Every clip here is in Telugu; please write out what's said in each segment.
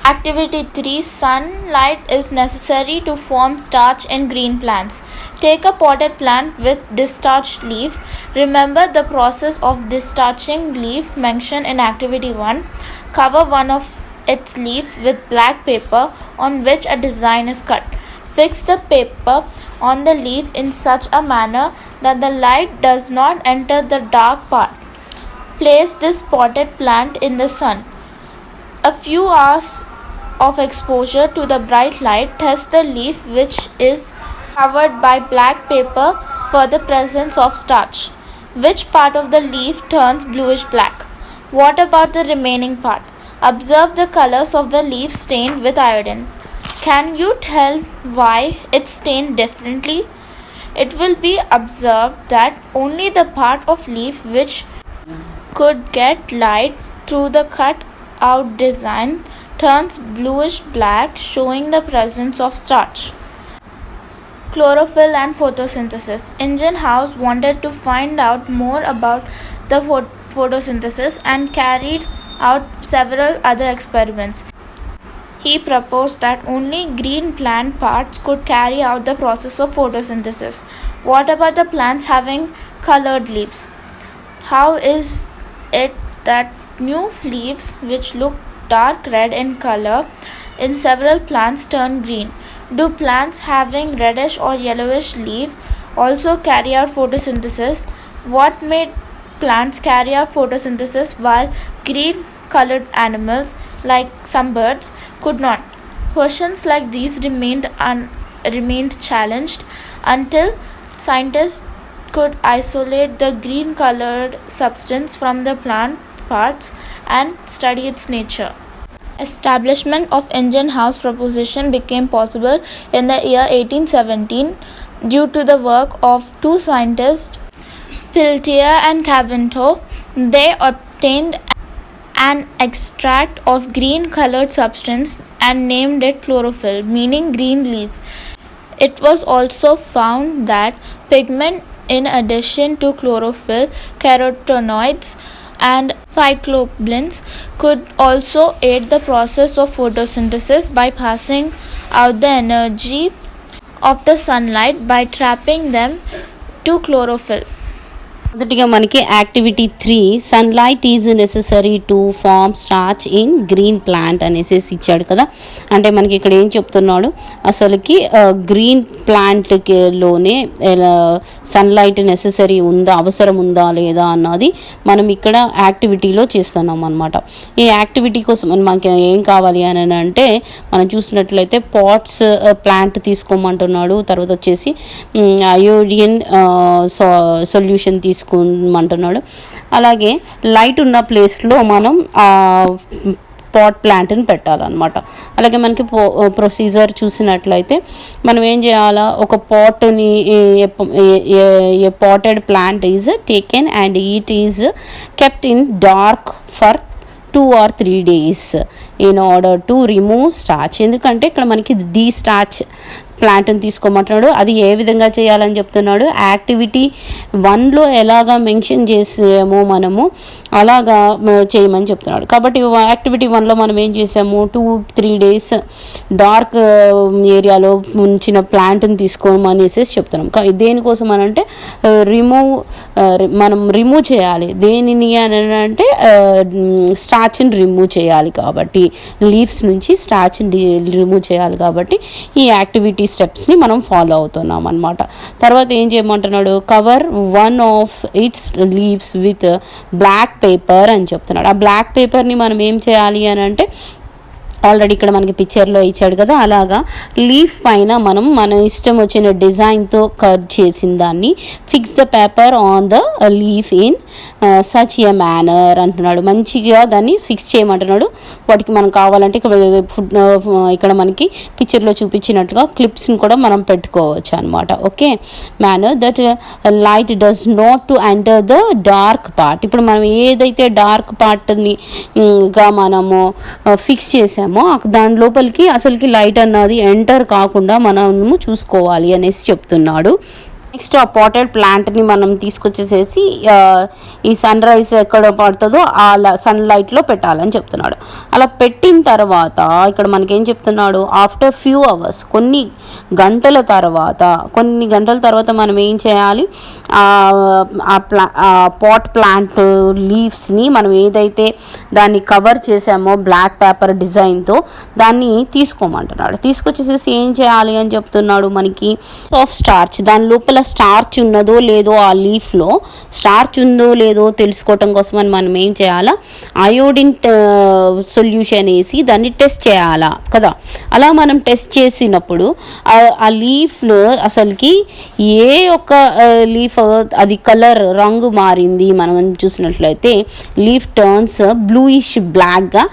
Activity 3. Sunlight is necessary to form starch in green plants. Take a potted plant with discharged leaf. Remember the process of discharging leaf mentioned in Activity 1. Cover one of its leaf with black paper on which a design is cut. Fix the paper on the leaf in such a manner that the light does not enter the dark part. Place this potted plant in the sun. A few hours of exposure to the bright light test the leaf which is covered by black paper for the presence of starch. Which part of the leaf turns bluish black? What about the remaining part? Observe the colors of the leaf stained with iodine. Can you tell why it's stained differently? It will be observed that only the part of leaf which could get light through the cut out design turns bluish black, showing the presence of starch. Chlorophyll and photosynthesis. Ingenhousz wanted to find out more about the photosynthesis and carried out several other experiments. He proposed that only green plant parts could carry out the process of photosynthesis. What about the plants having colored leaves? How is it that new leaves which look dark red in color in several plants turn green? Do plants having reddish or yellowish leaf also carry out photosynthesis? What made plants carry out photosynthesis while green colored animals like some birds could not? Questions like these remained challenged until scientists could isolate the green colored substance from the plant parts and study its nature. Establishment of Ingenhousz proposition became possible in the year 1817 due to the work of two scientists, Peltier and Caventou. They obtained an extract of green colored substance and named it chlorophyll, meaning green leaf. It was also found that pigment, in addition to chlorophyll, carotenoids and phycobilins could also aid the process of photosynthesis by passing out the energy of the sunlight by trapping them to chlorophyll. మొదటిగా మనకి activity 3 sunlight is necessary to form starch in green plant అనేసి ఇచ్చాడు కదా. అంటే మనకి ఇక్కడ ఏం చెప్తున్నాడు, అసలుకి గ్రీన్ ప్లాంట్లోనే సన్లైట్ నెససరీ ఉందా, అవసరం ఉందా లేదా అన్నది మనం ఇక్కడ యాక్టివిటీలో చేస్తున్నాం అనమాట. ఈ యాక్టివిటీ కోసం మనకి ఏం కావాలి అని అంటే మనం చూసినట్లయితే పాట్స్ ప్లాంట్ తీసుకోమంటున్నాడు. తర్వాత వచ్చేసి అయోడిన్ సొల్యూషన్ తీసుకోమంటున్నాడు. అలాగే లైట్ ఉన్న ప్లేస్లో మనం పాట్ ప్లాంట్ని పెట్టాలన్నమాట. అలాగే మనకి ప్రొసీజర్ చూసినట్లయితే మనం ఏం చేయాలా, ఒక పాట్ని potted plant is taken and it is kept in dark for 2 or 3 days in order to remove starch. ఎందుకంటే ఇక్కడ మనకి డీస్టార్చ్ ప్లాంట్ని తీసుకోమంటున్నాడు. అది ఏ విధంగా చేయాలని చెప్తున్నాడు, యాక్టివిటీ 1లో ఎలాగా మెన్షన్ చేసామో మనము అలాగా చేయమని చెప్తున్నాడు. కాబట్టి యాక్టివిటీ 1లో మనం ఏం చేసాము, 2-3 days డార్క్ ఏరియాలో ఉంచిన ప్లాంట్ని తీసుకోమనేసి చెప్తున్నాం. దేనికోసం అని అంటే మనం రిమూవ్ చేయాలి. దేనిని అని అంటే స్టార్చ్ని రిమూవ్ చేయాలి. కాబట్టి లీవ్స్ నుంచి స్టార్చ్ని రిమూవ్ చేయాలి. కాబట్టి ఈ యాక్టివిటీ స్టెప్స్ని మనం ఫాలో అవుతున్నాం అనమాట. తర్వాత ఏం చేయమంటున్నాడు, cover one of its leaves with black paper అని చెప్తున్నాడు. ఆ బ్లాక్ పేపర్ని మనం ఏం చేయాలి అని అంటే ఆల్రెడీ ఇక్కడ మనకి పిక్చర్లో ఇచ్చాడు కదా, అలాగా లీఫ్ పైన మనం మన ఇష్టం వచ్చిన డిజైన్తో కట్ చేసిన దాన్ని fix the paper on the leaf in such a manner అంటున్నాడు. మంచిగా దాన్ని ఫిక్స్ చేయమంటున్నాడు. వాటికి మనం కావాలంటే ఇక్కడ మనకి పిక్చర్లో చూపించినట్టుగా క్లిప్స్ని కూడా మనం పెట్టుకోవచ్చు అనమాట. Okay, manner that light does not to enter the dark part. ఇప్పుడు మనం ఏదైతే డార్క్ పార్ట్ని మనము ఫిక్స్ చేసామో దాని లోపలికి అసలుకి లైట్ అన్నది ఎంటర్ కాకుండా మనము చూసుకోవాలి అనేసి చెప్తున్నాడు. నెక్స్ట్ ఆ పాటెడ్ ప్లాంట్ని మనం తీసుకొచ్చేసేసి ఈ సన్ రైజ్ ఎక్కడ పడుతుందో ఆ సన్లైట్లో పెట్టాలని చెప్తున్నాడు. అలా పెట్టిన తర్వాత ఇక్కడ మనకేం చెప్తున్నాడు, ఆఫ్టర్ ఫ్యూ అవర్స్, కొన్ని గంటల తర్వాత మనం ఏం చేయాలి, పాట్ ప్లాంట్ లీవ్స్ని మనం ఏదైతే దాన్ని కవర్ చేసామో బ్లాక్ పేపర్ డిజైన్తో దాన్ని తీసుకోమంటున్నాడు. తీసుకొచ్చేసేసి ఏం చేయాలి అని చెప్తున్నాడు, మనకి ఆఫ్ స్టార్చ్, దాని లోపల స్టార్చ్ ఉన్నదో లేదో, ఆ లీఫ్లో స్టార్చ్ ఉందో లేదో తెలుసుకోవటం కోసం అని మనం ఏం చేయాలా, అయోడిన్ సొల్యూషన్ వేసి దాన్ని టెస్ట్ చేయాలా కదా. అలా మనం టెస్ట్ చేసినప్పుడు ఆ లీఫ్లో అసలుకి ఏ ఒక్క లీఫ్ అది కలర్ రంగు మారింది మనం చూసినట్లయితే, లీఫ్ టర్న్స్ బ్లూయిష్ బ్లాక్గా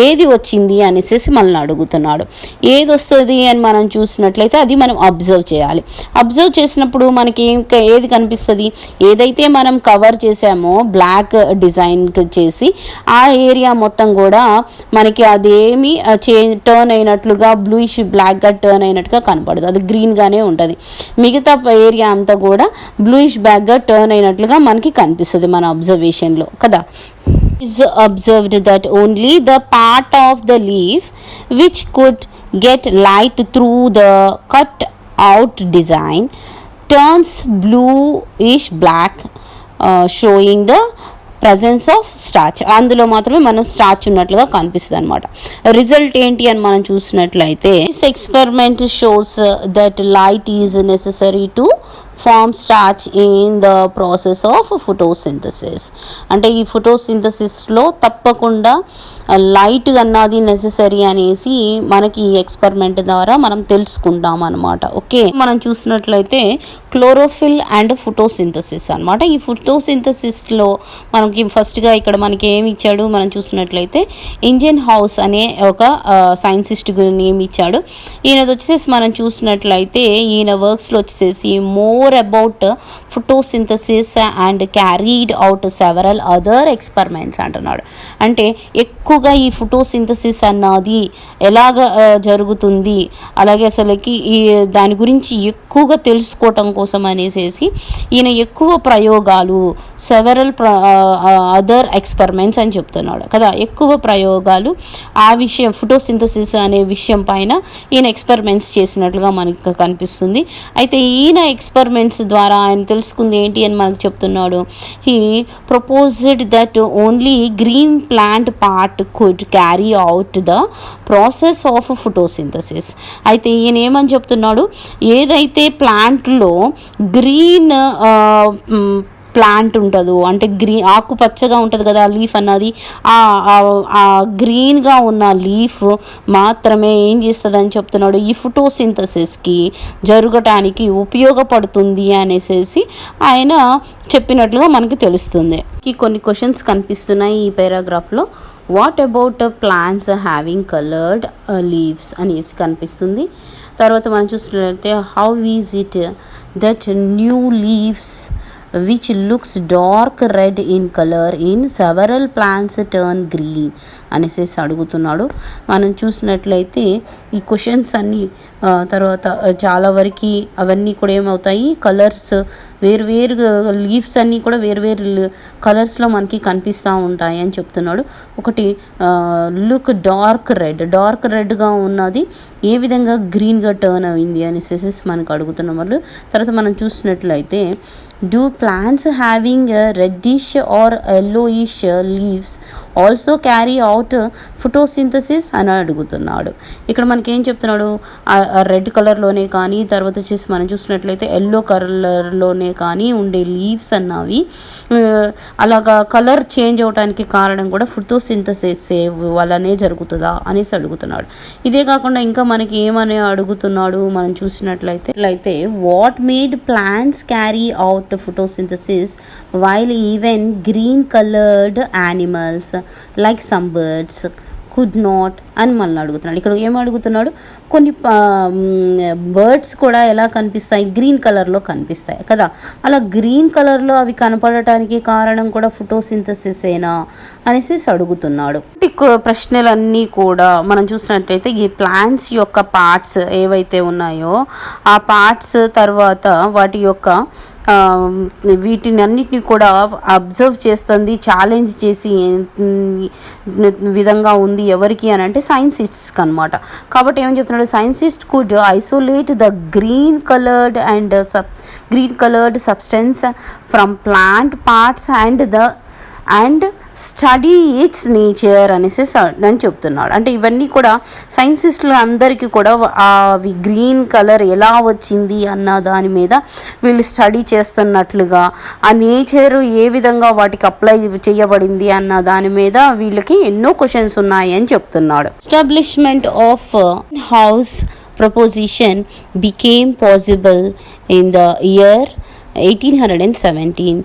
ఏది వచ్చింది అనేసి మనల్ని అడుగుతున్నాడు. ఏది వస్తుంది అని మనం చూసినట్లయితే అది మనం అబ్జర్వ్ చేయాలి. అబ్జర్వ్ చేసినప్పుడు మనకి ఏది కనిపిస్తుంది, ఏదైతే మనం కవర్ చేసామో బ్లాక్ డిజైన్ చేసి ఆ ఏరియా మొత్తం కూడా మనకి అదేమి టర్న్ అయినట్లుగా బ్లూయిష్ బ్లాక్గా టర్న్ అయినట్టుగా కనపడదు, అది గ్రీన్గానే ఉంటుంది. మిగతా ఏరియా అంతా కూడా బ్లూయిష్ బ్లాక్గా టర్న్ అయినట్లుగా మనకి కనిపిస్తుంది మన అబ్జర్వేషన్లో కదా. is observed that only the part of the leaf which could get light through the cut out design turns bluish black, showing the presence of starch. అందులో మాత్రమే మనం స్టార్చ్ ఉన్నట్లుగా కనిపిస్తుంది అనమాట. రిజల్ట్ ఏంటి అని మనం చూసినట్లయితే, this experiment shows that light is necessary to form starch in the process of photosynthesis. అంటే ఈ ఫోటోసింథసిస్లో తప్పకుండా లైట్ అన్నది నెసెసరీ అనేసి మనకి ఈ ఎక్స్పెరిమెంట్ ద్వారా మనం తెలుసుకుంటాం అనమాట. ఓకే, మనం చూసినట్లయితే క్లోరోఫిల్ అండ్ ఫోటోసింథసిస్ అనమాట. ఈ ఫోటోసింథసిస్లో మనకి ఫస్ట్గా ఇక్కడ మనకి ఏమి ఇచ్చాడు, మనం చూసినట్లయితే ఇంజన్ హౌస్ అనే ఒక సైంటిస్ట్ నేమ్ ఇచ్చాడు. ఈయనది వచ్చేసి మనం చూసినట్లయితే ఈయన వర్క్స్లో వచ్చేసి more about photosynthesis and carried out several other experiments అంటున్నాడు. అంటే ఎక్కువగా ఈ ఫోటోసింథసిస్ అన్నది ఎలాగ జరుగుతుంది, అలాగే అసలుకి ఈ దాని గురించి ఎక్కువగా తెలుసుకోవటం కోసం అనేసి ఈయన ఎక్కువ ప్రయోగాలు సెవరల్ అదర్ ఎక్స్పెరిమెంట్స్ అని చెప్తున్నాడు కదా. ఎక్కువ ప్రయోగాలు ఆ విషయం ఫోటోసింథసిస్ అనే విషయం పైన ఈయన ఎక్స్పెరిమెంట్స్ చేసినట్లుగా మనకు కనిపిస్తుంది. అయితే ఈయన ఎక్స్పెరిమెంట్స్ ద్వారా ఆయన తెలుసుకుంది ఏంటి అని మనకు చెప్తున్నాడు. He proposed that only green plant part could carry out the process of photosynthesis. అయితే ఈయన ఏమని చెప్తున్నాడు, ఏదైతే ప్లాంట్లో గ్రీన్ ప్లాంట్ ఉంటుందో, అంటే ఆకుపచ్చగా ఉంటుంది కదా లీఫ్ అన్నది, ఆ గ్రీన్గా ఉన్న లీఫ్ మాత్రమే ఏం చేస్తుంది అని చెప్తున్నాడు, ఈ ఫోటోసింథసిస్కి జరగటానికి ఉపయోగపడుతుంది అనేసి ఆయన చెప్పినట్లుగా మనకి తెలుస్తుంది. కొన్ని క్వశ్చన్స్ కనిపిస్తున్నాయి ఈ పారాగ్రాఫ్లో. What about plants having coloured leaves అనేసి కనిపిస్తుంది. తర్వాత మనం చూసినట్లయితే how is it that new leaves which looks dark red in color in several plants turn green అనేసి అడుగుతున్నాడు. మనం చూసినట్లయితే ఈ క్వశ్చన్స్ అన్నీ తర్వాత చాలా వరకు అవన్నీ కూడా ఏమవుతాయి, కలర్స్ వేరు లీవ్స్ అన్నీ కూడా వేరు కలర్స్లో మనకి కనిపిస్తూ ఉంటాయి అని చెప్తున్నాడు. ఒకటి లుక్ డార్క్ రెడ్గా ఉన్నది ఏ విధంగా గ్రీన్గా టర్న్ అయింది అనేసి మనకు అడుగుతున్నాం వాళ్ళు. తర్వాత మనం చూసినట్లయితే do plants having reddish are yellowish leaves also carry out photosynthesis అని అడుగుతున్నాడు. ఇక్కడ మనకి ఏం చెప్తున్నాడు, రెడ్ కలర్లోనే కానీ తర్వాత వచ్చేసి మనం చూసినట్లయితే ఎల్లో కలర్లోనే కానీ ఉండే లీవ్స్ అన్నవి అలాగా కలర్ చేంజ్ అవడానికి కారణం కూడా ఫోటోసింథసిస్ వల్లనే జరుగుతుందా అనేసి అడుగుతున్నాడు. ఇదే కాకుండా ఇంకా మనకి ఏమని అడుగుతున్నాడు మనం చూసినట్లయితే what made plants carry out photosynthesis while even green colored animals like some birds could not అని మనల్ని అడుగుతున్నాడు. ఇక్కడ ఏం అడుగుతున్నాడు, కొన్ని బర్డ్స్ కూడా ఎలా కనిపిస్తాయి, గ్రీన్ కలర్లో కనిపిస్తాయి కదా. అలా గ్రీన్ కలర్లో అవి కనపడటానికి కారణం కూడా ఫోటోసింథసిస్ ఏనా అనేసి అడుగుతున్నాడు. ప్రశ్నలన్నీ కూడా మనం చూసినట్లయితే ఈ ప్లాంట్స్ యొక్క పార్ట్స్ ఏవైతే ఉన్నాయో ఆ పార్ట్స్ తర్వాత వాటి యొక్క వీటిని అన్నిటిని కూడా అబ్జర్వ్ చేస్తుంది, ఛాలెంజ్ చేసి విధంగా ఉంది ఎవరికి అని అంటే సైన్సిస్ట్కి అనమాట. కాబట్టి ఏమని చెప్తున్నాడు, scientist could isolate the green coloured substance from plant parts and study it's nature అనేసి అని చెప్తున్నాడు. అంటే ఇవన్నీ కూడా సైన్సిస్టులు అందరికీ కూడా అవి గ్రీన్ కలర్ ఎలా వచ్చింది అన్న దాని మీద వీళ్ళు స్టడీ చేస్తున్నట్లుగా, ఆ నేచర్ ఏ విధంగా వాటికి అప్లై చేయబడింది అన్న దాని మీద వీళ్ళకి ఎన్నో క్వశ్చన్స్ ఉన్నాయి అని చెప్తున్నాడు. Establishment of house proposition became possible in the year 1817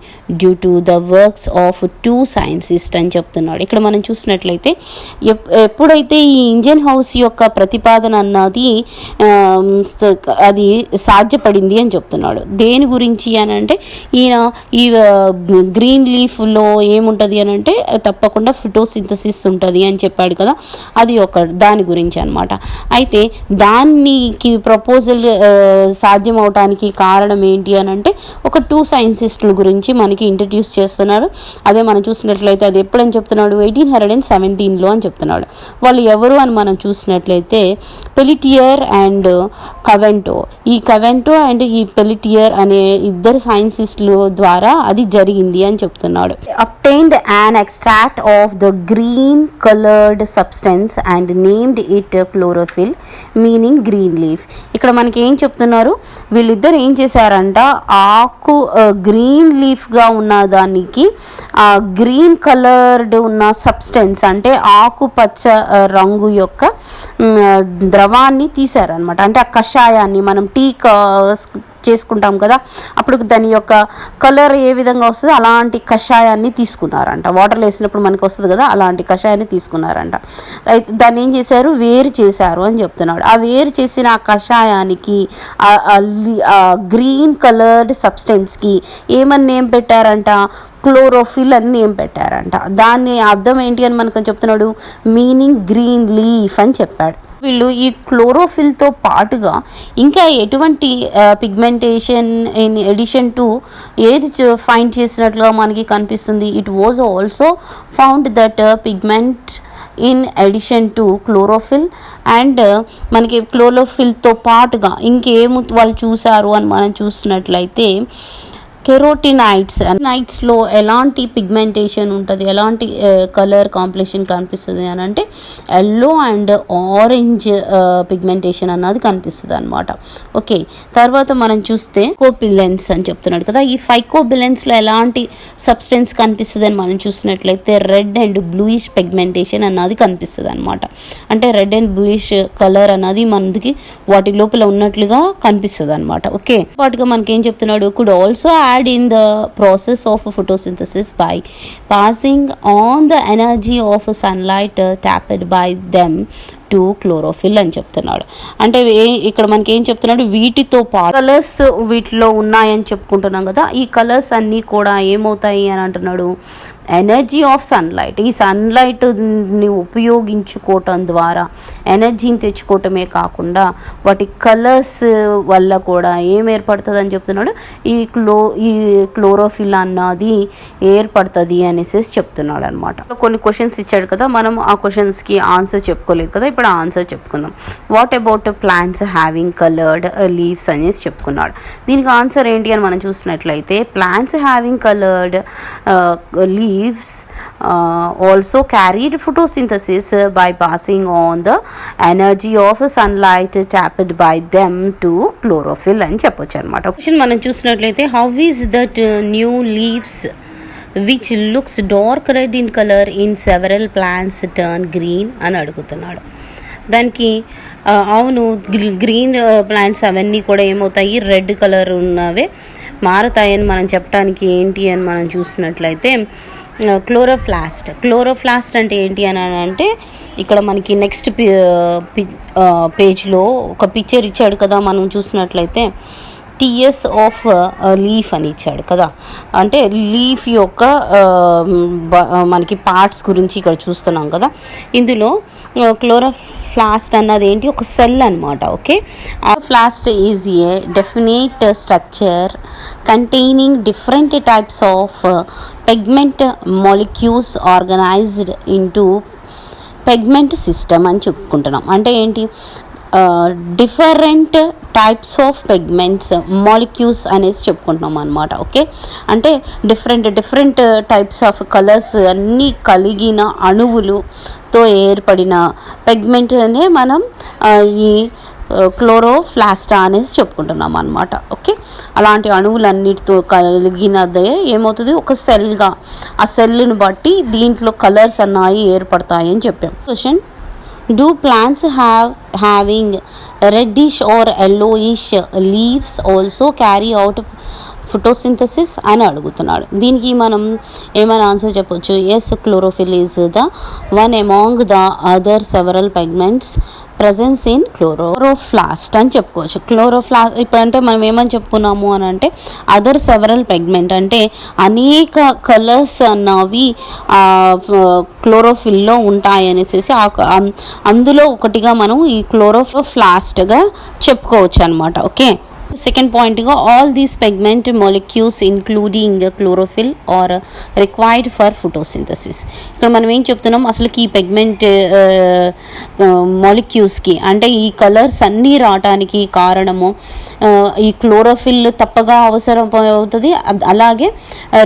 due to the works of 2 scientists అని చెప్తున్నాడు. ఇక్కడ మనం చూసినట్లయితే ఎప్పుడైతే ఈ ఇంజన్ హౌస్ యొక్క ప్రతిపాదన అన్నది అది సాధ్యపడింది అని చెప్తున్నాడు. దేని గురించి అని అంటే ఈ గ్రీన్ లీఫ్లో ఏముంటుంది అని అంటే తప్పకుండా ఫోటోసింథసిస్ ఉంటుంది అని చెప్పాడు కదా, అది దాని గురించి అనమాట. అయితే దానికి ప్రపోజల్ సాధ్యం అవటానికి కారణం ఏంటి అని అంటే ఒక 2 సైంటిస్టుల గురించి మనకి ఇంట్రడ్యూస్ చేస్తున్నారు. అదే మనం చూసినట్లయితే అది ఎప్పుడని చెప్తున్నాడు, 1817లో అని చెప్తున్నాడు. వాళ్ళు ఎవరు అని మనం చూసినట్లయితే పెలిటియర్ అండ్ కవెంటో. ఈ కవెంటో అండ్ ఈ పెలిటియర్ అనే ఇద్దరు సైంటిస్టుల ద్వారా అది జరిగింది అని చెప్తున్నాడు. Obtained an extract of the green colored substance and named it chlorophyll meaning green leaf. ఇక్కడ మనకి ఏం చెప్తున్నారు, వీళ్ళిద్దరు ఏం చేశారంట, ఆకు గ్రీన్ లీఫ్గా ఉన్న దానికి గ్రీన్ కలర్డ్ ఉన్న సబ్స్టెన్స్ అంటే ఆకుపచ్చ రంగు యొక్క ద్రవాన్ని తీశారనమాట. అంటే ఆ కషాయాన్ని మనం టీ చేసుకుంటాం కదా, అప్పుడు దాని యొక్క కలర్ ఏ విధంగా వస్తుందో అలాంటి కషాయాన్ని తీసుకున్నారంట. వాటర్లో వేసినప్పుడు మనకు వస్తుంది కదా, అలాంటి కషాయాన్ని తీసుకున్నారంట. అయితే దాన్ని ఏం చేశారు, వేరు చేశారు అని చెప్తున్నాడు. ఆ వేరు చేసిన ఆ కషాయానికి గ్రీన్ కలర్డ్ సబ్స్టెన్స్కి ఏమని నేమ్ పెట్టారంట, క్లోరోఫిల్ అని నేమ్ పెట్టారంట. దాన్ని అర్థం ఏంటి అని మనకు చెప్తున్నాడు, మీనింగ్ గ్రీన్ లీఫ్ అని చెప్పాడు. వీళ్ళు ఈ క్లోరోఫిల్తో పాటుగా ఇంకా ఎటువంటి పిగ్మెంటేషన్ ఇన్ ఎడిషన్ టు ఏది ఫైండ్ చేసినట్లుగా మనకి కనిపిస్తుంది, it was also found that pigment in addition to chlorophyll and మనకి క్లోరోఫిల్తో పాటుగా ఇంకేము వాళ్ళు చూసారు అని మనం చూసినట్లయితే కెరోటినైడ్స్లో ఎలాంటి పిగ్మెంటేషన్ ఉంటుంది, ఎలాంటి కలర్ కాంప్లెక్షన్ కనిపిస్తుంది అని అంటే ఎల్లో అండ్ ఆరెంజ్ పిగ్మెంటేషన్ అన్నది కనిపిస్తుంది అనమాట. ఓకే, తర్వాత మనం చూస్తే ఫైకోబిలెన్స్ అని చెప్తున్నాడు కదా, ఈ ఫైకోబిలెన్స్లో ఎలాంటి సబ్స్టెన్స్ కనిపిస్తుంది అని మనం చూసినట్లయితే రెడ్ అండ్ బ్లూయిష్ పిగ్మెంటేషన్ అన్నది కనిపిస్తుంది అనమాట. అంటే రెడ్ అండ్ బ్లూయిష్ కలర్ అన్నది మనకి వాటి లోపల ఉన్నట్లుగా కనిపిస్తుంది అనమాట. ఓకే, పాటుగా మనకి ఏం చెప్తున్నాడు, could also add in the process of photosynthesis by passing on the energy of sunlight tapped by them to chlorophyll అని చెప్తున్నాడు. అంటే ఇక్కడ మనకి ఏం చెప్తున్నాడు, వీటితో పాటు కలర్స్ వీటిలో ఉన్నాయని చెప్పుకుంటున్నాం కదా, ఈ కలర్స్ అన్నీ కూడా ఏమవుతాయి అని అంటున్నాడు, ఎనర్జీ ఆఫ్ సన్లైట్, ఈ సన్లైట్ని ఉపయోగించుకోవటం ద్వారా ఎనర్జీని తెచ్చుకోవటమే కాకుండా వాటి కలర్స్ వల్ల కూడా ఏం ఏర్పడుతుంది అని చెప్తున్నాడు, ఈ క్లోరోఫిల్ అన్నది ఏర్పడుతుంది అనేసి చెప్తున్నాడు అనమాట. కొన్ని క్వశ్చన్స్ ఇచ్చాడు కదా, మనం ఆ క్వశ్చన్స్కి ఆన్సర్ చెప్పుకోలేదు కదా, ఇప్పుడు ఆన్సర్ చెప్పుకుందాం. What about plants having coloured leaves అనేసి చెప్పుకున్నాడు. దీనికి ఆన్సర్ ఏంటి అని మనం చూసినట్లయితే plants having coloured leaves also carried photosynthesis by passing on the energy of sunlight tapped by them to chlorophyll అని చెప్పొచ్చు అనమాట. క్వశ్చన్ మనం చూసినట్లయితే how is that new leaves which looks dark red in colour in several plants turn green అని అడుగుతున్నాడు. దానికి అవును, గ్రీన్ ప్లాంట్స్ అవన్నీ కూడా ఏమవుతాయి, రెడ్ కలర్ ఉన్నవే మారుతాయని మనం చెప్పడానికి ఏంటి అని మనం చూసినట్లయితే క్లోరోప్లాస్ట్ అంటే ఏంటి అని అంటే ఇక్కడ మనకి నెక్స్ట్ పేజ్లో ఒక పిక్చర్ ఇచ్చాడు కదా, మనం చూసినట్లయితే టీఎస్ ఆఫ్ లీఫ్ అని ఇచ్చాడు కదా. అంటే లీఫ్ యొక్క మనకి పార్ట్స్ గురించి ఇక్కడ చూస్తున్నాం కదా. ఇందులో క్లోరోప్లాస్ట్ అన్నది ఏంటి, ఒక సెల్ అనమాట. ఓకే, ఫ్లాస్ట్ is a definite structure containing different types of pigment molecules organised into pigment system అని చెప్పుకుంటున్నాం. అంటే ఏంటి, different types of pigments molecules అనేసి చెప్పుకుంటున్నాం అనమాట. ఓకే, అంటే డిఫరెంట్ టైప్స్ ఆఫ్ కలర్స్ అన్నీ కలిగిన అణువులుతో ఏర్పడిన పిగ్మెంట్ అనే మనం ఈ క్లోరోప్లాస్ట్ అనేసి చెప్పుకుంటున్నాం అనమాట. ఓకే, అలాంటి అణువులన్నిటితో కలిగినదే ఏమవుతుంది, ఒక సెల్గా, ఆ సెల్ని బట్టి దీంట్లో కలర్స్ అన్నాయి ఏర్పడతాయి అని చెప్పాం. Question, do plants having reddish or yellowish leaves also carry out photosynthesis అని అడుగుతున్నాడు. దీనికి మనం ఏమైనా ఆన్సర్ చెప్పొచ్చు. Yes, chlorophyll is the one among the other several pigments presence in chloroplast అని చెప్పుకోవచ్చు. క్లోరోప్లాస్ట్ ఇప్పుడంటే మనం ఏమని చెప్పుకున్నాము అని అంటే అదర్ సెవరల్ పిగ్మెంట్ అంటే అనేక కలర్స్ అన్నవి క్లోరోఫిల్లో ఉంటాయి అనేసి అందులో ఒకటిగా మనం ఈ క్లోరోప్లాస్ట్గా చెప్పుకోవచ్చు అనమాట. ఓకే, సెకండ్ పాయింట్గా all these pigment molecules including chlorophyll are required for photosynthesis. ఇక్కడ మనం ఏం చెప్తున్నాం, అసలుకి ఈ పిగ్మెంట్ మాలిక్యూల్స్కి అంటే ఈ కలర్స్ అన్నీ రావడానికి కారణము ఈ క్లోరోఫిల్ తప్పగా అవసరం అవుతుంది. అలాగే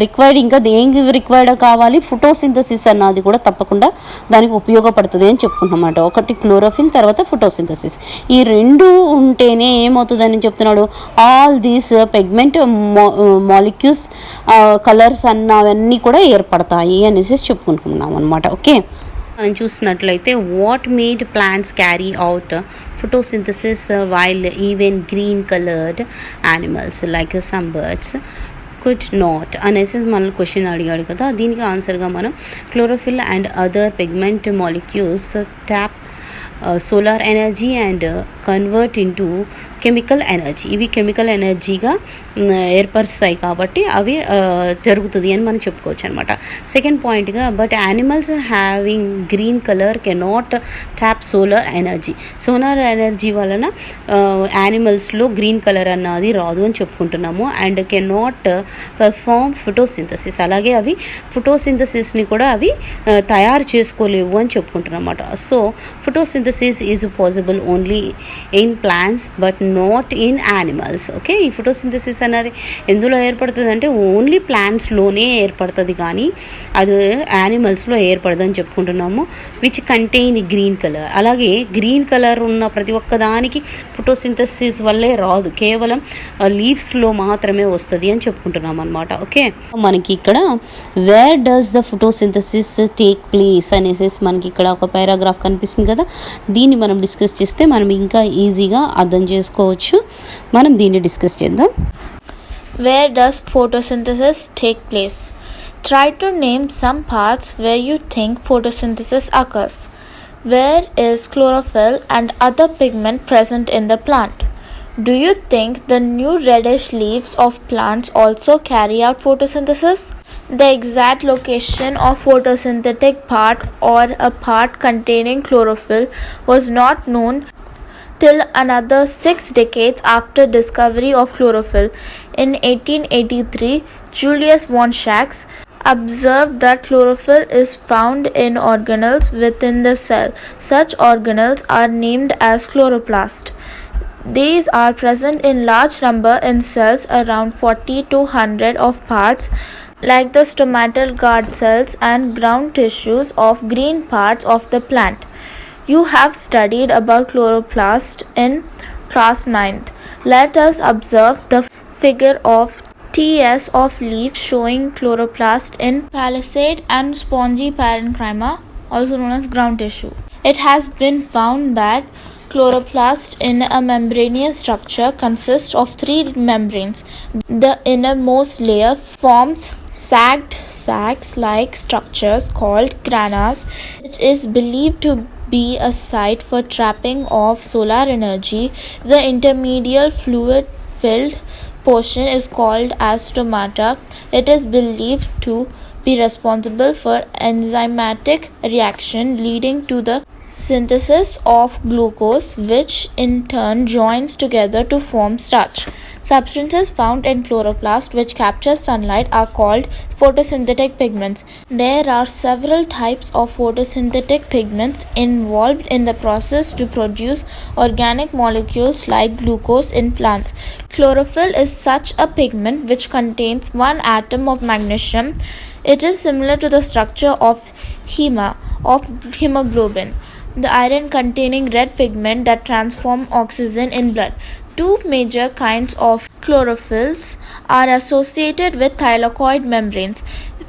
రిక్వైర్డ్, ఇంకా దేనికి రిక్వైర్డ్ కావాలి, ఫోటోసింథసిస్ అన్నది కూడా తప్పకుండా దానికి ఉపయోగపడుతుంది అని చెప్పుకుంటున్నమాట. ఒకటి క్లోరోఫిల్, తర్వాత ఫోటోసింథసిస్. ఈ రెండు ఉంటేనే ఏమవుతుందని చెప్తున్నాడు, all these pigment molecules colours అన్నవన్నీ కూడా ఏర్పడతాయి అనేసి చెప్పుకుంటున్నాం అనమాట. ఓకే, మనం చూసినట్లయితే what made plants carry out photosynthesis while even green coloured animals like some birds could not అనేసి మన క్వశ్చన్ అడిగాడు కదా. దీనికి ఆన్సర్గా మనం chlorophyll and other pigment molecules tap solar energy and convert into chemical energy. ఇవి కెమికల్ ఎనర్జీగా ఏర్పరుస్తాయి కాబట్టి అవి జరుగుతుంది అని మనం చెప్పుకోవచ్చు అనమాట. సెకండ్ పాయింట్గా, but animals having green colour cannot tap solar energy. Solar energy వలన యానిమల్స్లో గ్రీన్ కలర్ అన్నది రాదు అని చెప్పుకుంటున్నాము. అండ్ కెనాట్ పర్ఫార్మ్ ఫోటోసింథసిస్, అలాగే అవి ఫోటోసింథసిస్ని కూడా అవి తయారు చేసుకోలేవు అని చెప్పుకుంటున్నాం అన్నమాట. So photosynthesis is possible only in plants but not in animals. Okay, ఈ ఫోటోసింథసిస్ అనేది ఎందులో ఏర్పడుతుంది అంటే ఓన్లీ ప్లాంట్స్లోనే ఏర్పడుతుంది, కానీ అది యానిమల్స్లో ఏర్పడదు అని చెప్పుకుంటున్నాము. విచ్ కంటైన్ గ్రీన్ కలర్, అలాగే గ్రీన్ కలర్ ఉన్న ప్రతి ఒక్క దానికి ఫోటోసింథసిస్ వల్లే రాదు, కేవలం లీవ్స్లో మాత్రమే వస్తుంది అని చెప్పుకుంటున్నాం అనమాట. ఓకే, మనకి ఇక్కడ where does the photosynthesis take place అనేసి మనకి ఇక్కడ ఒక పారాగ్రాఫ్ కనిపిస్తుంది కదా. దీన్ని మనం డిస్కస్ చేస్తే మనం ఇంకా ఈజీగా అర్థం చేసుకోవచ్చు. మనం దీన్ని డిస్కస్ చేద్దాం. Where does photosynthesis take place? Try to name some parts where you think photosynthesis occurs. Where is chlorophyll and other pigment present in the plant? Do you think the new reddish leaves of plants also carry out photosynthesis? The exact location of photosynthetic part or a part containing chlorophyll was not known till another 6 decades after discovery of chlorophyll. In 1883, Julius von Sachs observed that chlorophyll is found in organelles within the cell. Such organelles are named as chloroplast. These are present in large number in cells, around 40 to 100 of parts, like the stomatal guard cells and ground tissues of green parts of the plant. You have studied about chloroplast in class 9th. Let us observe the figure of TS of leaf showing chloroplast in palisade and spongy parenchyma, also known as ground tissue. It has been found that chloroplast in a membranous structure consists of 3 membranes. The innermost layer forms sagged sacs-like structures called granas, which is believed to be a site for trapping of solar energy. The intermediate fluid-filled portion is called as stomata. It is believed to be responsible for enzymatic reaction leading to the synthesis of glucose, which in turn joins together to form starch. Substances found in chloroplast which capture sunlight are called photosynthetic pigments. There are several types of photosynthetic pigments involved in the process to produce organic molecules like glucose in plants. Chlorophyll is such a pigment which contains one atom of magnesium. It is similar to the structure of hemoglobin, the iron containing red pigment that transforms oxygen in blood. Two major kinds of chlorophylls are associated with thylakoid membranes.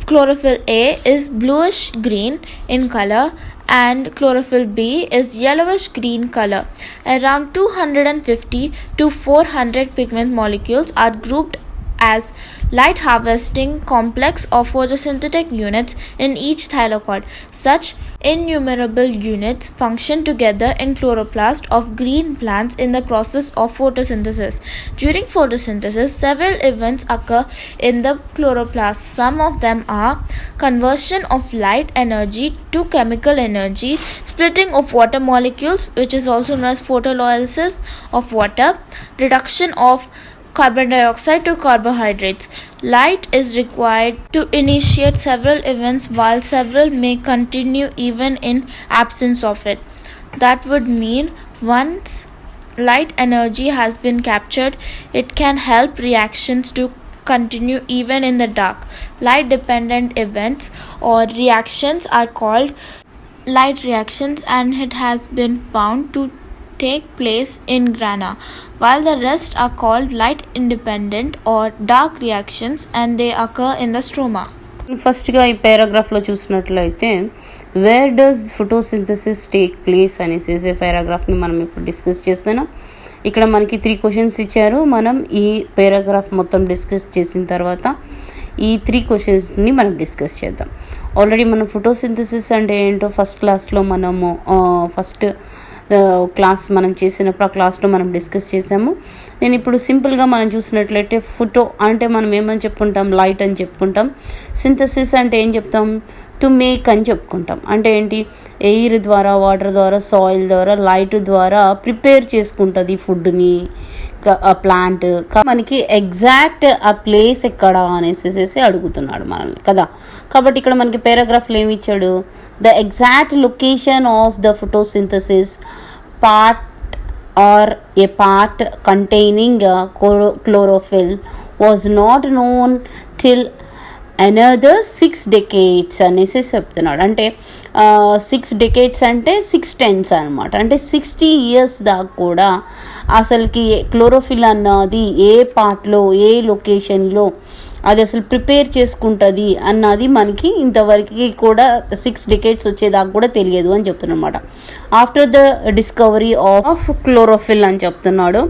Chlorophyll A is bluish green in color and chlorophyll B is yellowish green color. Around 250 to 400 pigment molecules are grouped as light harvesting complex of photosynthetic units in each thylakoid. Such innumerable units function together in chloroplast of green plants in the process of photosynthesis. During photosynthesis, several events occur in the chloroplast. Some of them are conversion of light energy to chemical energy, splitting of water molecules, which is also known as photolysis of water, reduction of carbon dioxide to carbohydrates. Light is required to initiate several events, while several may continue even in absence of it. That would mean once light energy has been captured, it can help reactions to continue even in the dark. Light dependent events or reactions are called light reactions, and it has been found to take place in grana, while the rest are called light independent or dark reactions, and they occur in the stroma. ఫస్ట్గా ఈ పారాగ్రాఫ్లో చూసినట్లయితే where does photosynthesis take place అనేసి పారాగ్రాఫ్ని మనం ఇప్పుడు డిస్కస్ చేస్తున్నాం. ఇక్కడ మనకి 3 క్వశ్చన్స్ ఇచ్చారు. మనం ఈ పారాగ్రాఫ్ మొత్తం డిస్కస్ చేసిన తర్వాత ఈ 3 క్వశ్చన్స్ని మనం డిస్కస్ చేద్దాం. ఆల్రెడీ మనం ఫోటోసింథసిస్ అంటే ఏంటో ఫస్ట్ క్లాస్లో మనము క్లాస్ మనం చేసినప్పుడు ఆ క్లాస్లో మనం డిస్కస్ చేసాము. నేను ఇప్పుడు సింపుల్గా మనం చూసినట్లయితే ఫోటో అంటే మనం ఏమని చెప్పుకుంటాం, లైట్ అని చెప్పుకుంటాం. సింథసిస్ అంటే ఏం చెప్తాం, టు మేక్ అని చెప్పుకుంటాం. అంటే ఏంటి, ఎయిర్ ద్వారా, వాటర్ ద్వారా, సాయిల్ ద్వారా, లైట్ ద్వారా ప్రిపేర్ చేసుకుంటుంది ఫుడ్ని ప్లాంట్. మనకి ఎగ్జాక్ట్ ఆ ప్లేస్ ఎక్కడ అనేసి అడుగుతున్నాడు మనల్ని కదా. కాబట్టి ఇక్కడ మనకి పారాగ్రాఫ్లో ఏమి ఇచ్చాడు, the exact location of the photosynthesis part or a part containing chlorophyll was not known till another 6 decades అనేసి చెప్తున్నాడు. అంటే 6 decades అంటే 6 10s అనమాట. అంటే 60 years దాకా కూడా అసలుకి క్లోరోఫిల్ అన్నది ఏ పార్ట్లో ఏ లొకేషన్లో అది అసలు ప్రిపేర్ చేసుకుంటుంది అన్నది మనకి ఇంతవరకు కూడా 6 decades వచ్చేదాకా కూడా తెలియదు అని చెప్తున్నమాట. After the discovery of chlorophyll అని చెప్తున్నాడు.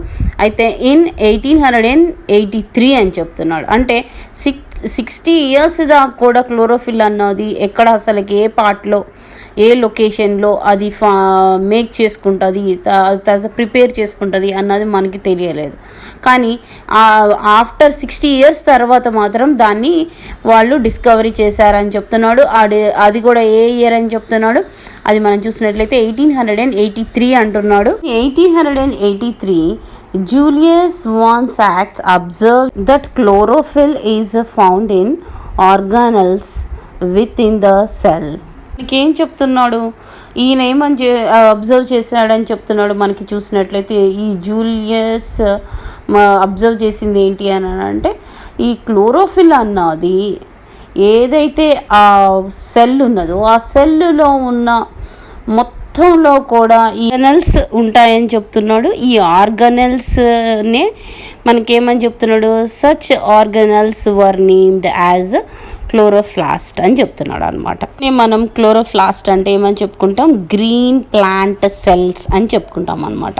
అయితే ఇన్ 1883 అని చెప్తున్నాడు. అంటే 60 years దాకా కూడా క్లోరోఫిల్ అన్నది ఎక్కడ అసలుకి ఏ పార్ట్లో ఏ లొకేషన్లో అది మేక్ చేసుకుంటుంది, ప్రిపేర్ చేసుకుంటుంది అన్నది మనకి తెలియలేదు. కానీ ఆఫ్టర్ 60 years తర్వాత మాత్రం దాన్ని వాళ్ళు డిస్కవరీ చేశారని చెప్తున్నాడు. అది కూడా ఏ ఇయర్ అని చెప్తున్నాడు, అది మనం చూసినట్లయితే 1883 అంటున్నాడు. 1883 Julius von Sachs observed that chlorophyll is found in organelles within the cell. ఏం చెప్తున్నాడు, ఈయన ఏమని అబ్జర్వ్ చేశాడని చెప్తున్నాడు. మనకి చూసినట్లయితే ఈ జూలియస్ అబ్జర్వ్ చేసింది ఏంటి అని అంటే, ఈ క్లోరోఫిల్ అన్నది ఏదైతే ఆ సెల్ ఉన్నదో ఆ సెల్లులో ఉన్న మొత్తంలో కూడా ఈ ఆర్గనెల్స్ ఉంటాయని చెప్తున్నాడు. ఈ ఆర్గనెల్స్నే మనకేమని చెప్తున్నాడు, సచ్ ఆర్గనెల్స్ వర్ నేమ్డ్ యాజ్ క్లోరోప్లాస్ట్ అని చెప్తున్నాడు అనమాట. మనం క్లోరోప్లాస్ట్ అంటే ఏమని చెప్పుకుంటాం, గ్రీన్ ప్లాంట్ సెల్స్ అని చెప్పుకుంటాం అనమాట.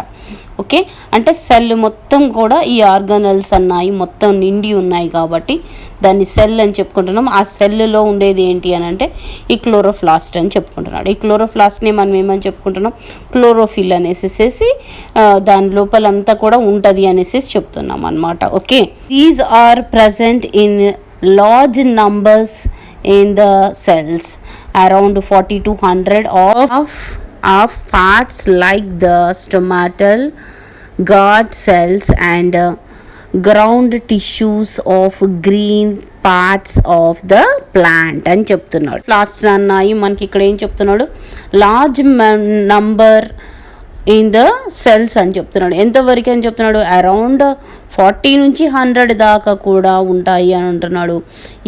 ఓకే, అంటే సెల్ మొత్తం కూడా ఈ ఆర్గానల్స్ అన్నాయి మొత్తం నిండి ఉన్నాయి కాబట్టి దాన్ని సెల్ అని చెప్పుకుంటున్నాం. ఆ సెల్లో ఉండేది ఏంటి అని అంటే ఈ క్లోరోప్లాస్ట్ అని చెప్పుకుంటున్నాడు. ఈ క్లోరోప్లాస్ట్ని మనం ఏమని చెప్పుకుంటున్నాం, క్లోరోఫిల్ అనేసి దాని లోపలంతా కూడా ఉంటుంది అనేసి చెప్తున్నాం అనమాట. Okay, these are present in large numbers in the cells, around 40 to 100 of parts like the stomatal guard cells and ground tissues of green parts of the plant అని చెప్తున్నాడు. లాస్ట్ అన్నాయి మనకి ఇక్కడ ఏం చెప్తున్నాడు, large number in the cells అని చెప్తున్నాడు. ఎంతవరకు అని చెప్తున్నాడు, అరౌండ్ 40 నుంచి 100 దాకా కూడా ఉంటాయి అని అంటున్నాడు.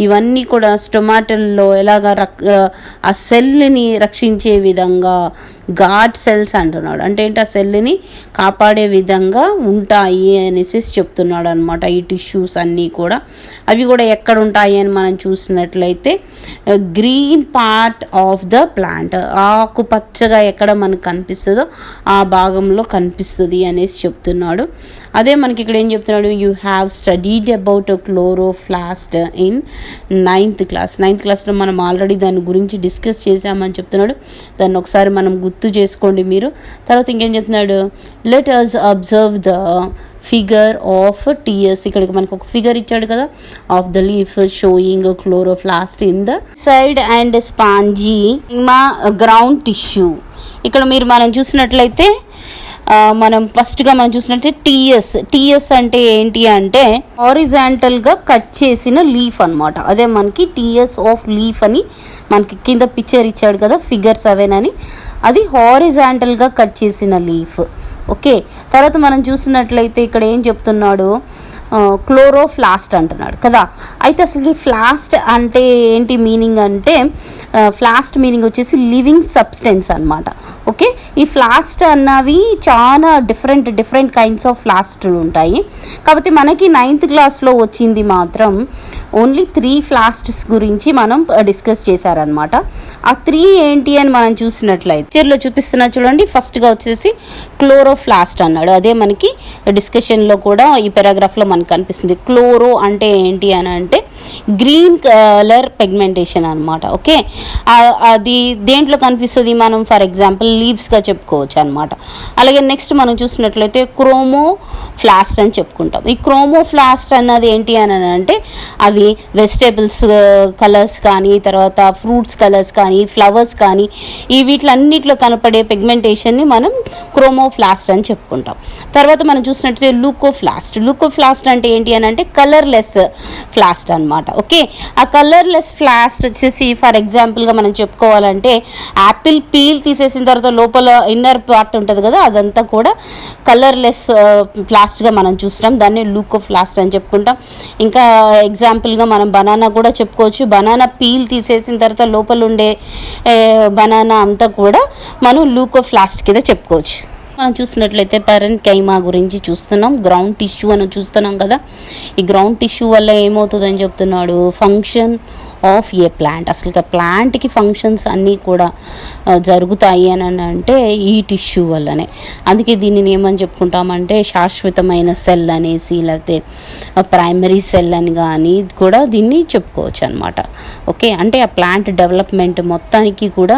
ఇవన్నీ కూడా స్టొమాటల్లో ఎలాగా ఆ సెల్ని రక్షించే విధంగా గార్డ్ సెల్స్ అంటున్నాడు. అంటే ఏంటి, ఆ సెల్ని కాపాడే విధంగా ఉంటాయి అనేసి చెప్తున్నాడు అనమాట. ఈ టిష్యూస్ అన్నీ కూడా అవి కూడా ఎక్కడ ఉంటాయి అని మనం చూసినట్లయితే green part of the plant, ఆకు పచ్చగా ఎక్కడ మనకు కనిపిస్తుందో ఆ భాగంలో కనిపిస్తుంది అనేసి చెప్తున్నాడు. అదే మనకి ఇక్కడ ఏం చెప్తున్నాడు, you have studied about chloroplast in 9th క్లాస్లో మనం ఆల్రెడీ దాని గురించి డిస్కస్ చేసామని చెప్తున్నాడు. దాన్ని ఒకసారి మనం గుర్తు చేసుకోండి మీరు. తర్వాత ఇంకేం చెప్తున్నాడు, let us observe the figure of TS. ఇక్కడికి మనకు ఒక ఫిగర్ ఇచ్చాడు కదా, of the leaf showing chloroplast in the side and spongy ground tissue. ఇక్కడ మనం చూసినట్లయితే మనం ఫస్ట్గా మనం చూసినట్లయితే టీఎస్ అంటే ఏంటి అంటే హారిజాంటల్గా కట్ చేసిన లీఫ్ అనమాట. అదే మనకి టీఎస్ ఆఫ్ లీఫ్ అని మనకి కింద పిక్చర్ ఇచ్చాడు కదా, ఫిగర్ 7 అని, అది హారిజాంటల్గా కట్ చేసిన లీఫ్. ఓకే, తర్వాత మనం చూసినట్లయితే ఇక్కడ ఏం చెప్తున్నాడు, క్లోరోప్లాస్ట్ అంటున్నాడు కదా. అయితే అసలు ఫ్లాస్ట్ అంటే ఏంటి మీనింగ్ అంటే, ఫ్లాస్ట్ మీనింగ్ వచ్చేసి లివింగ్ సబ్స్టెన్స్ అనమాట. ఓకే, ఈ ఫ్లాస్ట్ అన్నవి చాలా డిఫరెంట్ కైండ్స్ ఆఫ్ ఫ్లాస్ట్లు ఉంటాయి. కాబట్టి మనకి 9th క్లాస్లో వచ్చింది మాత్రం ఓన్లీ 3 ఫ్లాస్ట్స్ గురించి మనం డిస్కస్ చేశారనమాట. ఆ 3 ఏంటి అని మనం చూసినట్లయితే పిక్చర్లో చూపిస్తున్నా చూడండి. ఫస్ట్గా వచ్చేసి క్లోరోప్లాస్ట్ అన్నాడు. అదే మనకి డిస్కషన్లో కూడా ఈ పారాగ్రాఫ్లో మనకు కనిపిస్తుంది. క్లోరో అంటే ఏంటి అని అంటే గ్రీన్ కలర్ పిగ్మెంటేషన్ అనమాట. ఓకే, అది దేంట్లో కనిపిస్తుంది, మనం ఫర్ ఎగ్జాంపుల్ లీవ్స్గా చెప్పుకోవచ్చు అనమాట. అలాగే నెక్స్ట్ మనం చూసినట్లయితే క్రోమోప్లాస్ట్ అని చెప్పుకుంటాం. ఈ క్రోమోప్లాస్ట్ అన్నది ఏంటి అని అంటే అవి వెజిటేబుల్స్ కలర్స్ కానీ, తర్వాత ఫ్రూట్స్ కలర్స్ కానీ, ఫ్లవర్స్ కానీ, ఈ వీటిలన్నిటిలో కనపడే పిగ్మెంటేషన్ని మనం క్రోమోప్లాస్ట్ అని చెప్పుకుంటాం. తర్వాత మనం చూసినట్లయితే లూకోప్లాస్ట్ అంటే ఏంటి అని అంటే కలర్లెస్ ఫ్లాస్ట్ అనమాట. ఓకే, ఆ కలర్లెస్ ఫ్లాస్ట్ వచ్చేసి ఫర్ ఎగ్జాంపుల్గా మనం చెప్పుకోవాలంటే యాపిల్ పీల్ తీసేసిన తర్వాత లోపల ఇన్నర్ పార్ట్ ఉంటుంది కదా, అదంతా కూడా కలర్లెస్ ప్లాస్ట్గా మనం చూస్తాం. దాన్ని లూకోప్లాస్ట్ అని చెప్పుకుంటాం. ఇంకా ఎగ్జాంపుల్గా మనం బనానా కూడా చెప్పుకోవచ్చు. బనానా పీల్ తీసేసిన తర్వాత లోపల ఉండే బనానా అంతా కూడా మనం లూకోప్లాస్ట్ కింద చెప్పుకోవచ్చు. మనం చూసినట్లయితే పెరెన్కైమా గురించి చూస్తున్నాం, గ్రౌండ్ టిష్యూ అని చూస్తున్నాం కదా. ఈ గ్రౌండ్ టిష్యూ వల్ల ఏమవుతుందని చెప్తున్నాడు, ఫంక్షన్ ఆఫ్ ఏ ప్లాంట్. అసలు ప్లాంట్కి ఫంక్షన్స్ అన్నీ కూడా జరుగుతాయి అని అంటే ఈ టిష్యూ వల్లనే. అందుకే దీనిని ఏమని చెప్పుకుంటామంటే శాశ్వతమైన సెల్ అనేసి, లేకపోతే ప్రైమరీ సెల్ అని కానీ కూడా దీన్ని చెప్పుకోవచ్చు అనమాట. ఓకే, అంటే ఆ ప్లాంట్ డెవలప్మెంట్ మొత్తానికి కూడా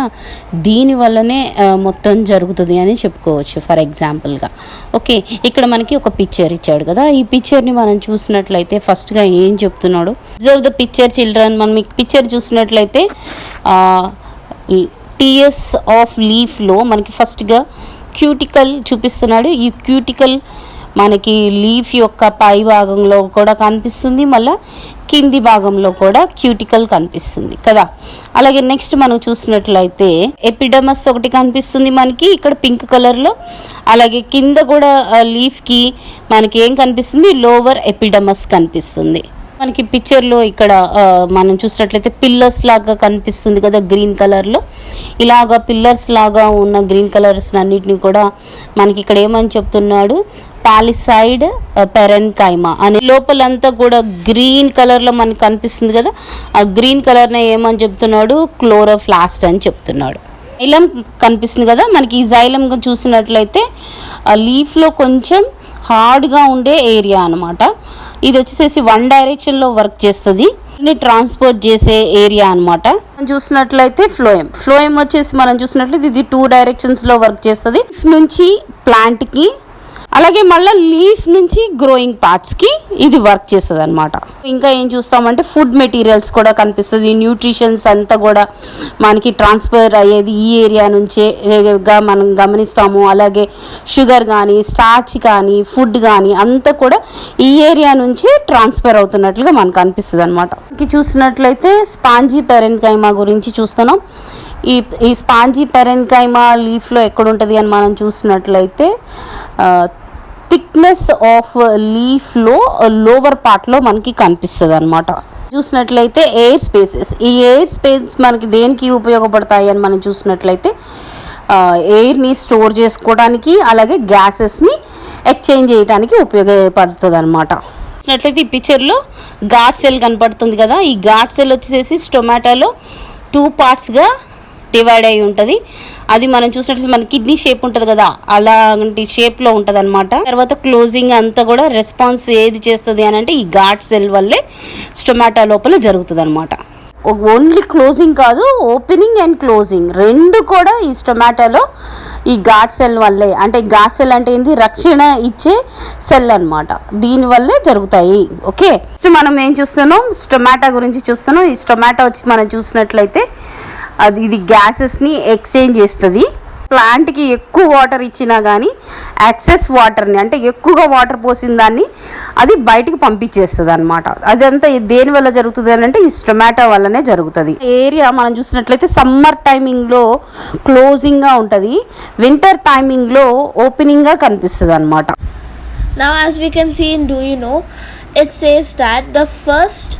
దీని వల్లనే మొత్తం జరుగుతుంది అని చెప్పుకోవచ్చు ఫర్ ఎగ్జాంపుల్గా. ఓకే, ఇక్కడ మనకి ఒక పిక్చర్ ఇచ్చాడు కదా, ఈ పిక్చర్ని మనం చూసినట్లయితే ఫస్ట్గా ఏం చెప్తున్నాడు, అబ్జర్వ్ ద పిక్చర్ చిల్డ్రన్. మనం ఈ పిక్చర్ చూసినట్లయితే టీఎస్ ఆఫ్ లీఫ్లో మనకి ఫస్ట్గా క్యూటికల్ చూపిస్తున్నాడు. ఈ క్యూటికల్ మనకి లీఫ్ యొక్క పై భాగంలో కూడా కనిపిస్తుంది, మళ్ళీ కింది భాగంలో కూడా క్యూటికల్ కనిపిస్తుంది కదా. అలాగే నెక్స్ట్ మనం చూసినట్లయితే ఎపిడమస్ ఒకటి కనిపిస్తుంది మనకి ఇక్కడ పింక్ కలర్లో. అలాగే కింద కూడా లీఫ్కి మనకి ఏం కనిపిస్తుంది, లోవర్ ఎపిడమస్ కనిపిస్తుంది. మనకి పిక్చర్లో ఇక్కడ మనం చూసినట్లయితే పిల్లర్స్ లాగా కనిపిస్తుంది కదా గ్రీన్ కలర్లో. ఇలాగా పిల్లర్స్ లాగా ఉన్న గ్రీన్ కలర్స్ అన్నిటిని కూడా మనకి ఇక్కడ ఏమని చెప్తున్నాడు, పాలిసైడ్ పెరెన్కైమా అనే లోపలంతా కూడా గ్రీన్ కలర్లో మనకు కనిపిస్తుంది కదా, ఆ గ్రీన్ కలర్నే ఏమని చెప్తున్నాడు, క్లోరోప్లాస్ట్ అని చెప్తున్నాడు. జైలం కనిపిస్తుంది కదా మనకి, ఈ జైలం చూసినట్లయితే లీఫ్లో కొంచెం హార్డ్గా ఉండే ఏరియా అనమాట. ఇది వచ్చేసేసి వన్ డైరెక్షన్లో వర్క్ చేస్తుంది, ట్రాన్స్పోర్ట్ చేసే ఏరియా అనమాట. చూసినట్లయితే ఫ్లోయం వచ్చేసి మనం చూసినట్లయితే ఇది 2 డైరెక్షన్స్లో వర్క్ చేస్తుంది, నుంచి ప్లాంట్కి అలాగే మళ్ళీ లీఫ్ నుంచి గ్రోయింగ్ పార్ట్స్కి ఇది వర్క్ చేస్తుంది అనమాట. ఇంకా ఏం చూస్తామంటే ఫుడ్ మెటీరియల్స్ కూడా కనిపిస్తుంది, న్యూట్రిషన్స్ అంతా కూడా మనకి ట్రాన్స్ఫర్ అయ్యేది ఈ ఏరియా నుంచే మనం గమనిస్తాము. అలాగే షుగర్ కానీ స్టార్చ్ కానీ ఫుడ్ కానీ అంతా కూడా ఈ ఏరియా నుంచే ట్రాన్స్ఫర్ అవుతున్నట్లుగా మనకు అనిపిస్తుంది అనమాట. చూసినట్లయితే స్పాంజీ పెరెన్కైమా గురించి చూస్తున్నాం. ఈ స్పాంజీ పెరెన్కైమా లీఫ్లో ఎక్కడ ఉంటుంది అని మనం చూసినట్లయితే థిక్నెస్ ఆఫ్ లీఫ్లో లోవర్ పార్ట్లో మనకి కనిపిస్తుంది అనమాట. చూసినట్లయితే ఎయిర్ స్పేసెస్, ఈ ఎయిర్ స్పేస్ మనకి దేనికి ఉపయోగపడతాయి అని మనం చూసినట్లయితే ఎయిర్ని స్టోర్ చేసుకోవడానికి అలాగే గ్యాసెస్ని ఎక్స్చేంజ్ చేయడానికి ఉపయోగపడుతుంది అనమాట. చూసినట్లయితే ఈ పిక్చర్లో గాడ్ సెల్ కనపడుతుంది కదా, ఈ గాడ్ సెల్ వచ్చేసి స్టొమాటోలో 2 పార్ట్స్గా డివైడ్ అయి ఉంటుంది. అది మనం చూసినట్లయితే మన కిడ్నీ షేప్ ఉంటుంది కదా, అలాంటి షేప్లో ఉంటుంది అనమాట. తర్వాత క్లోజింగ్ అంతా కూడా రెస్పాన్స్ ఏది చేస్తుంది అని అంటే ఈ గాడ్ సెల్ వల్లే స్టొమాటో లోపల జరుగుతుంది అనమాట. ఓన్లీ క్లోజింగ్ కాదు, ఓపెనింగ్ అండ్ క్లోజింగ్ రెండు కూడా ఈ స్టొమాటోలో ఈ గాడ్ సెల్ వల్లే. అంటే గాడ్ సెల్ అంటే ఏంటి, రక్షణ ఇచ్చే సెల్ అనమాట, దీనివల్లే జరుగుతాయి. ఓకే, మనం ఏం చూస్తున్నాం, స్టొమాటో గురించి చూస్తున్నాం. ఈ స్టొమాటో వచ్చి మనం చూసినట్లయితే ఇది గ్యాసెస్ని ఎక్స్చేంజ్ చేస్తుంది. ప్లాంట్కి ఎక్కువ వాటర్ ఇచ్చినా కానీ ఎక్సెస్ వాటర్ని అంటే ఎక్కువగా వాటర్ పోసిన దాన్ని అది బయటికి పంపించేస్తుంది అనమాట. అదంతా దేని వల్ల జరుగుతుంది అని అంటే ఈ స్టొమాటో వల్లనే జరుగుతుంది. ఏరియా మనం చూసినట్లయితే సమ్మర్ టైమింగ్లో క్లోజింగ్గా ఉంటుంది, వింటర్ టైమింగ్లో ఓపెనింగ్గా కనిపిస్తుంది అనమాట. Now as we can see in Do You Know, it says that the first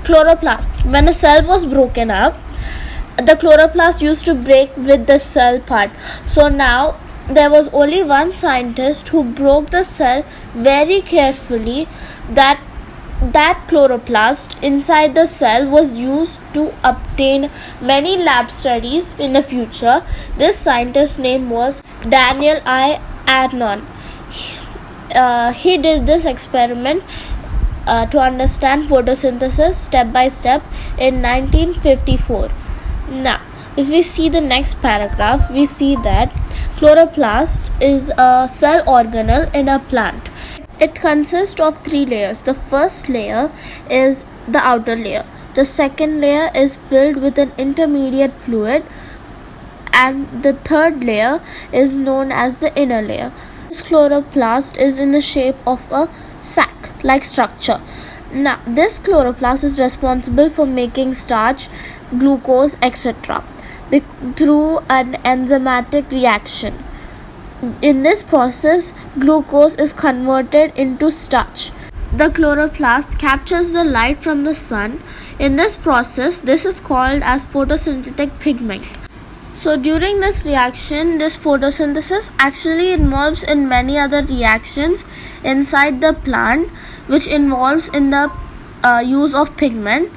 chloroplast, when a cell was broken up, the chloroplast used to break with the cell part. So now there was only one scientist who broke the cell very carefully. That chloroplast inside the cell was used to obtain many lab studies in the future. This scientist's name was Daniel I. Arnon. He did this experiment to understand photosynthesis step by step in 1954. Now, if we see the next paragraph, we see that chloroplast is a cell organelle in a plant. It consists of 3 layers. The first layer is the outer layer. The second layer is filled with an intermediate fluid, and the third layer is known as the inner layer. This chloroplast is in the shape of a sac-like structure. Now, this chloroplast is responsible for making starch, glucose, etc. through an enzymatic reaction. In this process, glucose is converted into starch. The chloroplast captures the light from the sun. In this process, this is called as photosynthetic pigment. So during this reaction, this photosynthesis actually involves in many other reactions inside the plant, which involves in the use of pigment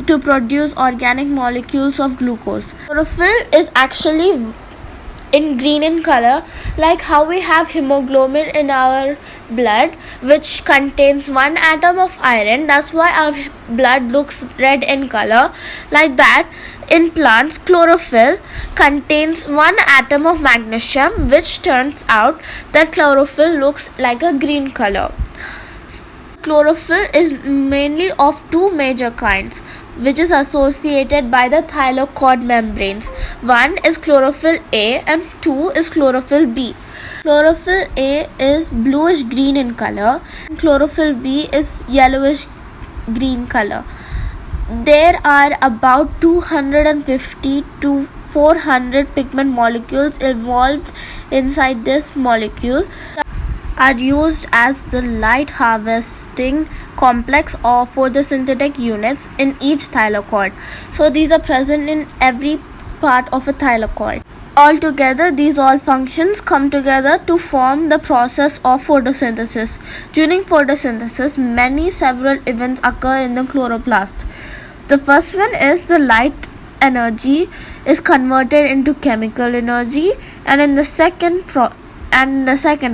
to produce organic molecules of glucose. Chlorophyll is actually in green in color, like how we have hemoglobin in our blood, which contains 1 atom of iron. That's why our blood looks red in color. Like that, in plants, chlorophyll contains 1 atom of magnesium, which turns out that chlorophyll looks like a green color. Chlorophyll is mainly of 2 major kinds, which is associated by the thylakoid membranes. One is chlorophyll A and 2 is chlorophyll B. Chlorophyll A is bluish green in color and chlorophyll B is yellowish green color. There are about 250 to 400 pigment molecules involved inside this molecule, are used as the light harvesting complex or photosynthetic units in each thylakoid. So these are present in every part of a thylakoid. Altogether, these all functions come together to form the process of photosynthesis. During photosynthesis, several events occur in the chloroplast. The first one is the light energy is converted into chemical energy, and in the second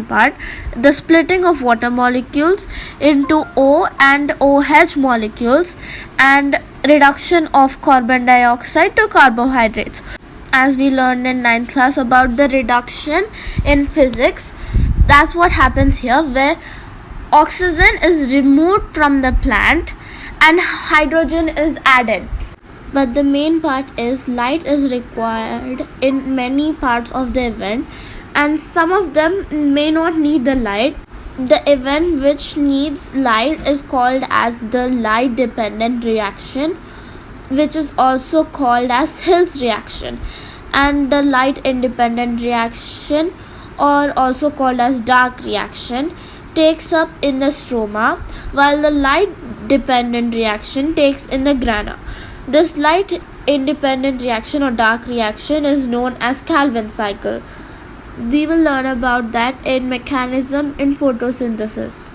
part, the splitting of water molecules into O and OH molecules and reduction of carbon dioxide to carbohydrates. As we learned in 9th class about the reduction in physics, that's what happens here, where oxygen is removed from the plant and hydrogen is added. But the main part is light is required in many parts of the event, and some of them may not need the light. The event which needs light is called as the light dependent reaction, which is also called as Hill's reaction, and the light independent reaction, or also called as dark reaction, takes up in the stroma, while the light dependent reaction takes in the grana. This light independent reaction or dark reaction is known as Calvin cycle. We will learn about that in mechanism in photosynthesis.